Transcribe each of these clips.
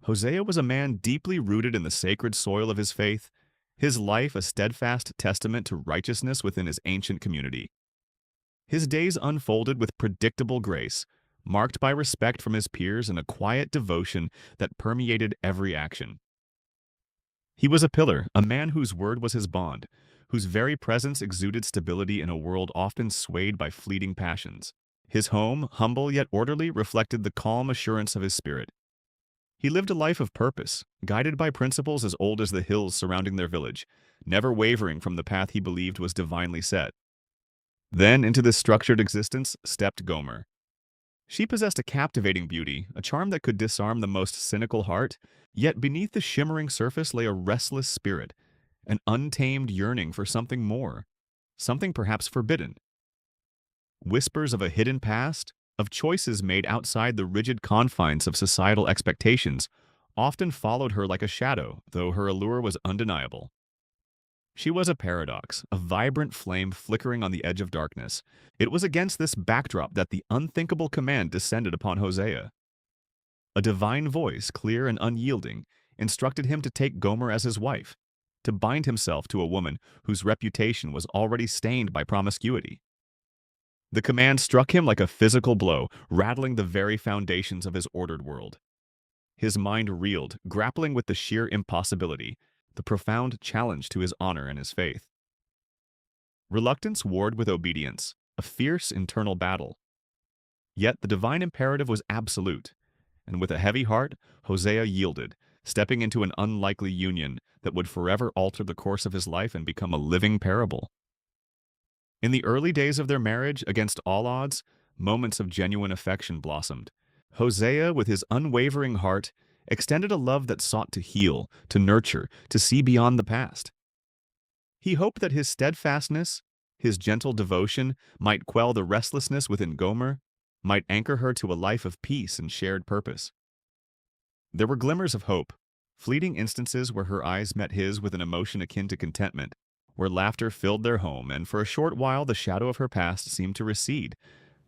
Hosea was a man deeply rooted in the sacred soil of his faith, his life a steadfast testament to righteousness within his ancient community. His days unfolded with predictable grace, marked by respect from his peers and a quiet devotion that permeated every action. He was a pillar, a man whose word was his bond, whose very presence exuded stability in a world often swayed by fleeting passions. His home, humble yet orderly, reflected the calm assurance of his spirit. He lived a life of purpose, guided by principles as old as the hills surrounding their village, never wavering from the path he believed was divinely set. Then into this structured existence stepped Gomer. She possessed a captivating beauty, a charm that could disarm the most cynical heart, yet beneath the shimmering surface lay a restless spirit, an untamed yearning for something more, something perhaps forbidden. Whispers of a hidden past, of choices made outside the rigid confines of societal expectations, often followed her like a shadow, though her allure was undeniable. She was a paradox, a vibrant flame flickering on the edge of darkness. It was against this backdrop that the unthinkable command descended upon Hosea. A divine voice, clear and unyielding, instructed him to take Gomer as his wife, to bind himself to a woman whose reputation was already stained by promiscuity. The command struck him like a physical blow, rattling the very foundations of his ordered world. His mind reeled, grappling with the sheer impossibility, the profound challenge to his honor and his faith. Reluctance warred with obedience, a fierce internal battle. Yet the divine imperative was absolute, and with a heavy heart, Hosea yielded, stepping into an unlikely union that would forever alter the course of his life and become a living parable. In the early days of their marriage, against all odds, moments of genuine affection blossomed. Hosea, with his unwavering heart, extended a love that sought to heal, to nurture, to see beyond the past. He hoped that his steadfastness, his gentle devotion, might quell the restlessness within Gomer, might anchor her to a life of peace and shared purpose. There were glimmers of hope, fleeting instances where her eyes met his with an emotion akin to contentment, where laughter filled their home, and for a short while the shadow of her past seemed to recede,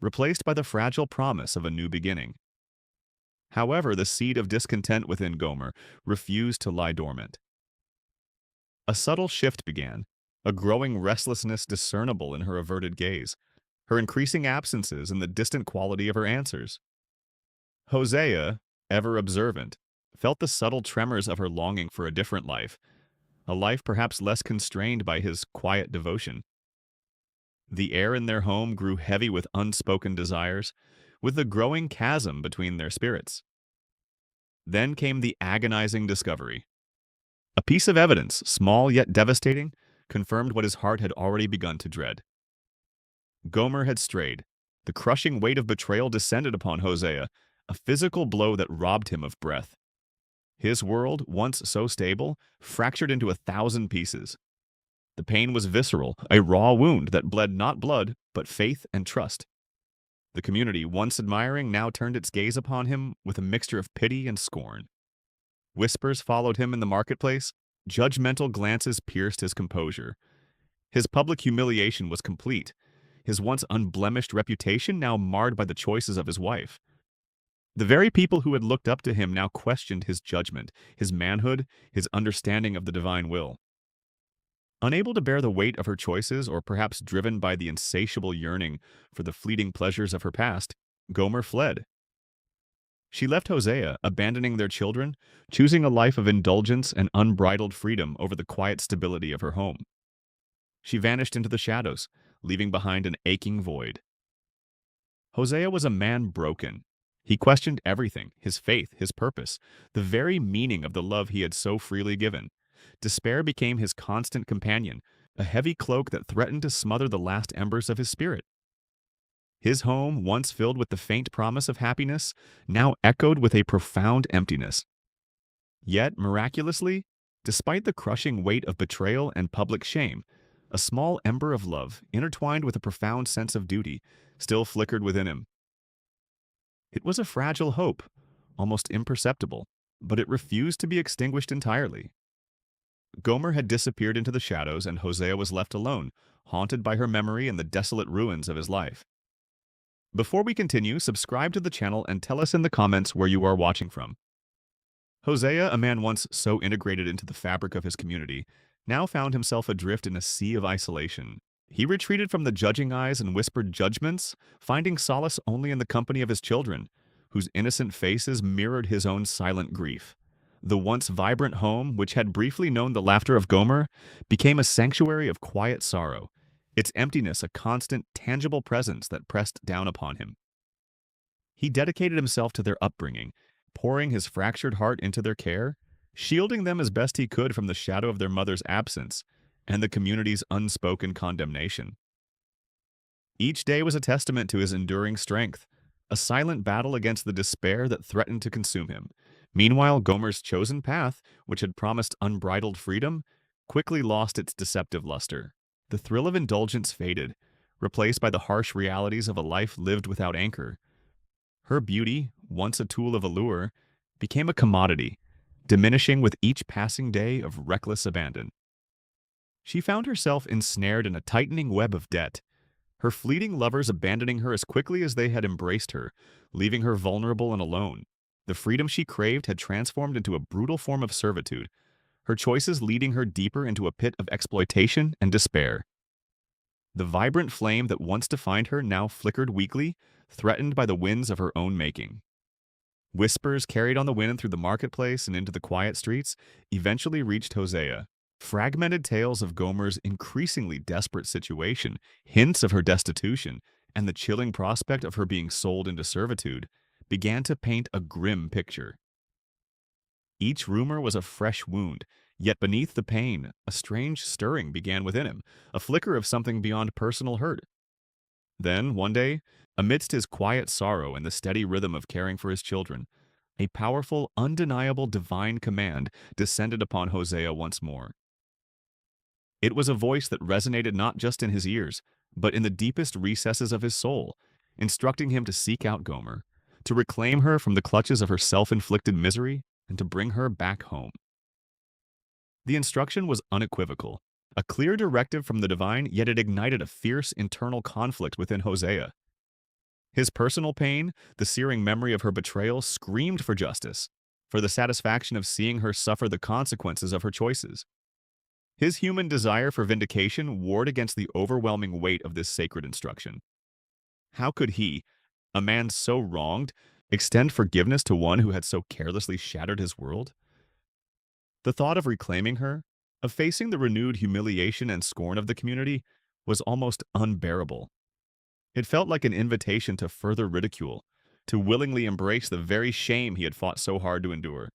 replaced by the fragile promise of a new beginning. However, the seed of discontent within Gomer refused to lie dormant. A subtle shift began, a growing restlessness discernible in her averted gaze, her increasing absences and the distant quality of her answers. Hosea, ever observant, felt the subtle tremors of her longing for a different life, a life perhaps less constrained by his quiet devotion. The air in their home grew heavy with unspoken desires, with the growing chasm between their spirits. Then came the agonizing discovery. A piece of evidence, small yet devastating, confirmed what his heart had already begun to dread. Gomer had strayed. The crushing weight of betrayal descended upon Hosea, a physical blow that robbed him of breath. His world, once so stable, fractured into 1,000 pieces. The pain was visceral, a raw wound that bled not blood, but faith and trust. The community, once admiring, now turned its gaze upon him with a mixture of pity and scorn. Whispers followed him in the marketplace. Judgmental glances pierced his composure. His public humiliation was complete, his once unblemished reputation now marred by the choices of his wife. The very people who had looked up to him now questioned his judgment, his manhood, his understanding of the divine will. Unable to bear the weight of her choices, or perhaps driven by the insatiable yearning for the fleeting pleasures of her past, Gomer fled. She left Hosea, abandoning their children, choosing a life of indulgence and unbridled freedom over the quiet stability of her home. She vanished into the shadows, leaving behind an aching void. Hosea was a man broken. He questioned everything, his faith, his purpose, the very meaning of the love he had so freely given. Despair became his constant companion, a heavy cloak that threatened to smother the last embers of his spirit. His home, once filled with the faint promise of happiness, now echoed with a profound emptiness. Yet, miraculously, despite the crushing weight of betrayal and public shame, a small ember of love, intertwined with a profound sense of duty, still flickered within him. It was a fragile hope, almost imperceptible, but it refused to be extinguished entirely. Gomer had disappeared into the shadows, and Hosea was left alone, haunted by her memory and the desolate ruins of his life. Before we continue, subscribe to the channel and tell us in the comments where you are watching from. Hosea, a man once so integrated into the fabric of his community, now found himself adrift in a sea of isolation. He retreated from the judging eyes and whispered judgments, finding solace only in the company of his children, whose innocent faces mirrored his own silent grief. The once vibrant home, which had briefly known the laughter of Gomer, became a sanctuary of quiet sorrow, its emptiness a constant, tangible presence that pressed down upon him. He dedicated himself to their upbringing, pouring his fractured heart into their care, shielding them as best he could from the shadow of their mother's absence and the community's unspoken condemnation. Each day was a testament to his enduring strength, a silent battle against the despair that threatened to consume him. Meanwhile, Gomer's chosen path, which had promised unbridled freedom, quickly lost its deceptive luster. The thrill of indulgence faded, replaced by the harsh realities of a life lived without anchor. Her beauty, once a tool of allure, became a commodity, diminishing with each passing day of reckless abandon. She found herself ensnared in a tightening web of debt, her fleeting lovers abandoning her as quickly as they had embraced her, leaving her vulnerable and alone. The freedom she craved had transformed into a brutal form of servitude, her choices leading her deeper into a pit of exploitation and despair. The vibrant flame that once defined her now flickered weakly, threatened by the winds of her own making. Whispers carried on the wind through the marketplace and into the quiet streets eventually reached Hosea. Fragmented tales of Gomer's increasingly desperate situation, hints of her destitution, and the chilling prospect of her being sold into servitude began to paint a grim picture. Each rumor was a fresh wound, yet beneath the pain, a strange stirring began within him, a flicker of something beyond personal hurt. Then, one day, amidst his quiet sorrow and the steady rhythm of caring for his children, a powerful, undeniable divine command descended upon Hosea once more. It was a voice that resonated not just in his ears, but in the deepest recesses of his soul, instructing him to seek out Gomer, to reclaim her from the clutches of her self-inflicted misery, and to bring her back home. The instruction was unequivocal, a clear directive from the divine, yet it ignited a fierce internal conflict within Hosea. His personal pain, the searing memory of her betrayal, screamed for justice, for the satisfaction of seeing her suffer the consequences of her choices. His human desire for vindication warred against the overwhelming weight of this sacred instruction. How could he, a man so wronged, extend forgiveness to one who had so carelessly shattered his world? The thought of reclaiming her, of facing the renewed humiliation and scorn of the community, was almost unbearable. It felt like an invitation to further ridicule, to willingly embrace the very shame he had fought so hard to endure.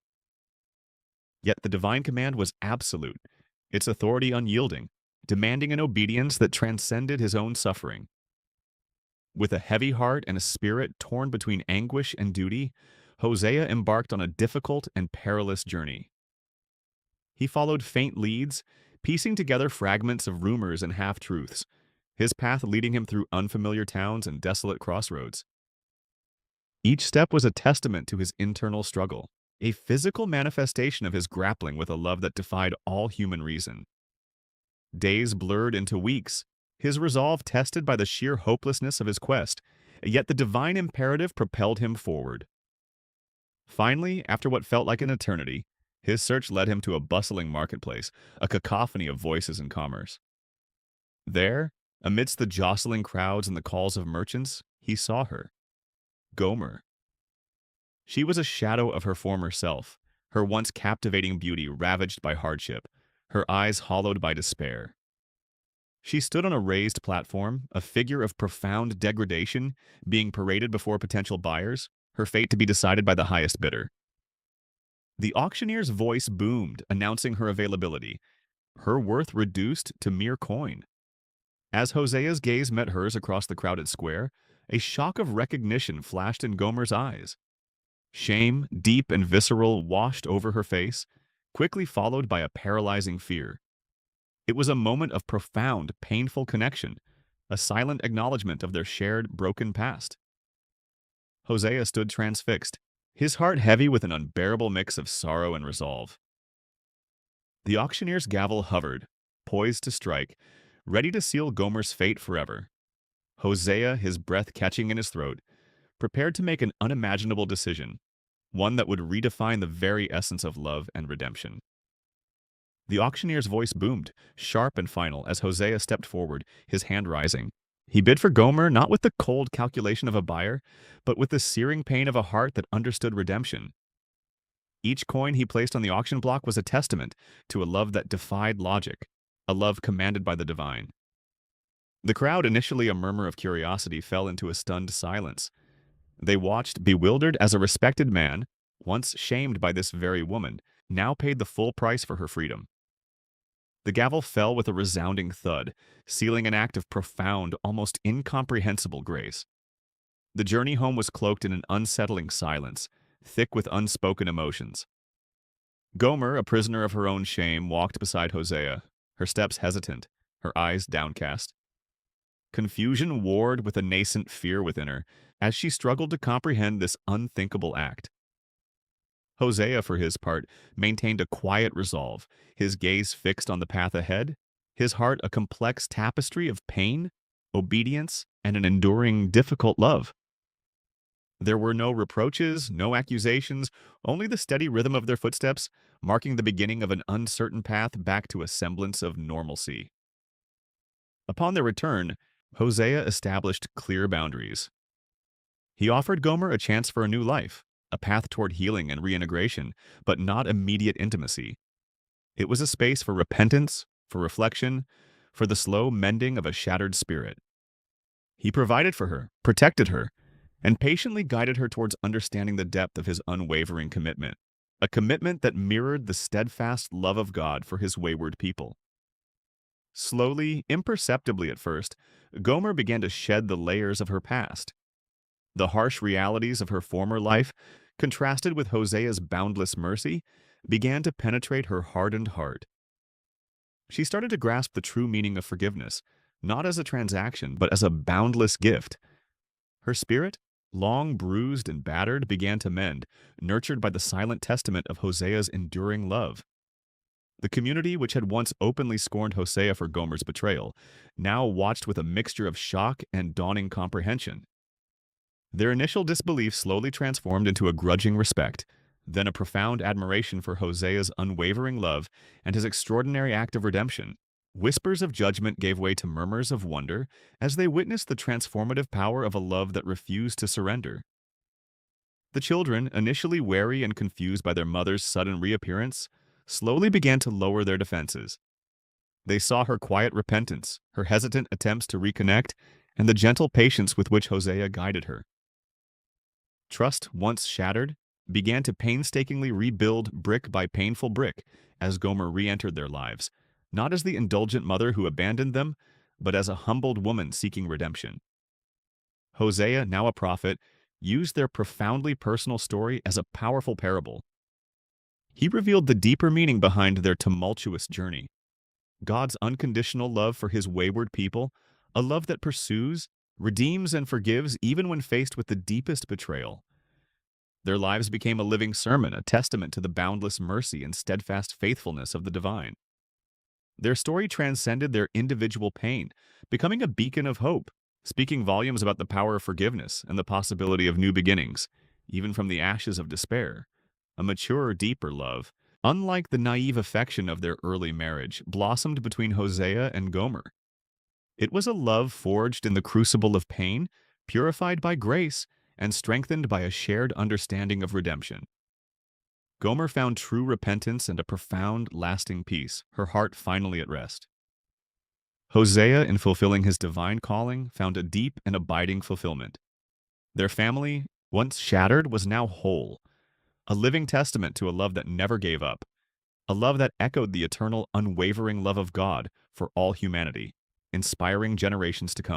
Yet the divine command was absolute, its authority unyielding, demanding an obedience that transcended his own suffering. With a heavy heart and a spirit torn between anguish and duty, Hosea embarked on a difficult and perilous journey. He followed faint leads, piecing together fragments of rumors and half-truths, his path leading him through unfamiliar towns and desolate crossroads. Each step was a testament to his internal struggle, a physical manifestation of his grappling with a love that defied all human reason. Days blurred into weeks, his resolve tested by the sheer hopelessness of his quest, yet the divine imperative propelled him forward. Finally, after what felt like an eternity, his search led him to a bustling marketplace, a cacophony of voices and commerce. There, amidst the jostling crowds and the calls of merchants, he saw her, Gomer. She was a shadow of her former self, her once captivating beauty ravaged by hardship, her eyes hollowed by despair. She stood on a raised platform, a figure of profound degradation, being paraded before potential buyers, her fate to be decided by the highest bidder. The auctioneer's voice boomed, announcing her availability, her worth reduced to mere coin. As Hosea's gaze met hers across the crowded square, a shock of recognition flashed in Gomer's eyes. Shame, deep and visceral, washed over her face, quickly followed by a paralyzing fear. It was a moment of profound, painful connection, a silent acknowledgement of their shared, broken past. Hosea stood transfixed, his heart heavy with an unbearable mix of sorrow and resolve. The auctioneer's gavel hovered, poised to strike, ready to seal Gomer's fate forever. Hosea, his breath catching in his throat, prepared to make an unimaginable decision, one that would redefine the very essence of love and redemption. The auctioneer's voice boomed, sharp and final, as Hosea stepped forward, his hand rising. He bid for Gomer not with the cold calculation of a buyer, but with the searing pain of a heart that understood redemption. Each coin he placed on the auction block was a testament to a love that defied logic, a love commanded by the divine. The crowd, initially a murmur of curiosity, fell into a stunned silence. They watched, bewildered, as a respected man, once shamed by this very woman, now paid the full price for her freedom. The gavel fell with a resounding thud, sealing an act of profound, almost incomprehensible grace. The journey home was cloaked in an unsettling silence, thick with unspoken emotions. Gomer, a prisoner of her own shame, walked beside Hosea, her steps hesitant, her eyes downcast. Confusion warred with a nascent fear within her as she struggled to comprehend this unthinkable act. Hosea, for his part, maintained a quiet resolve, his gaze fixed on the path ahead, his heart a complex tapestry of pain, obedience, and an enduring, difficult love. There were no reproaches, no accusations, only the steady rhythm of their footsteps, marking the beginning of an uncertain path back to a semblance of normalcy. Upon their return, Hosea established clear boundaries. He offered Gomer a chance for a new life, a path toward healing and reintegration, but not immediate intimacy. It was a space for repentance, for reflection, for the slow mending of a shattered spirit. He provided for her, protected her, and patiently guided her towards understanding the depth of his unwavering commitment, a commitment that mirrored the steadfast love of God for his wayward people. Slowly, imperceptibly at first, Gomer began to shed the layers of her past. The harsh realities of her former life, contrasted with Hosea's boundless mercy, began to penetrate her hardened heart. She started to grasp the true meaning of forgiveness, not as a transaction, but as a boundless gift. Her spirit, long bruised and battered, began to mend, nurtured by the silent testament of Hosea's enduring love. The community, which had once openly scorned Hosea for Gomer's betrayal, now watched with a mixture of shock and dawning comprehension. Their initial disbelief slowly transformed into a grudging respect, then a profound admiration for Hosea's unwavering love and his extraordinary act of redemption. Whispers of judgment gave way to murmurs of wonder as they witnessed the transformative power of a love that refused to surrender. The children, initially wary and confused by their mother's sudden reappearance, slowly began to lower their defenses. They saw her quiet repentance, her hesitant attempts to reconnect, and the gentle patience with which Hosea guided her. Trust, once shattered, began to painstakingly rebuild brick by painful brick as Gomer re-entered their lives, not as the indulgent mother who abandoned them, but as a humbled woman seeking redemption. Hosea, now a prophet, used their profoundly personal story as a powerful parable. He revealed the deeper meaning behind their tumultuous journey. God's unconditional love for his wayward people, a love that pursues, redeems, and forgives even when faced with the deepest betrayal. Their lives became a living sermon, a testament to the boundless mercy and steadfast faithfulness of the divine. Their story transcended their individual pain, becoming a beacon of hope, speaking volumes about the power of forgiveness and the possibility of new beginnings, even from the ashes of despair. A mature, deeper love, unlike the naive affection of their early marriage, blossomed between Hosea and Gomer. It was a love forged in the crucible of pain, purified by grace, and strengthened by a shared understanding of redemption. Gomer found true repentance and a profound, lasting peace, her heart finally at rest. Hosea, in fulfilling his divine calling, found a deep and abiding fulfillment. Their family, once shattered, was now whole, a living testament to a love that never gave up, a love that echoed the eternal, unwavering love of God for all humanity, inspiring generations to come.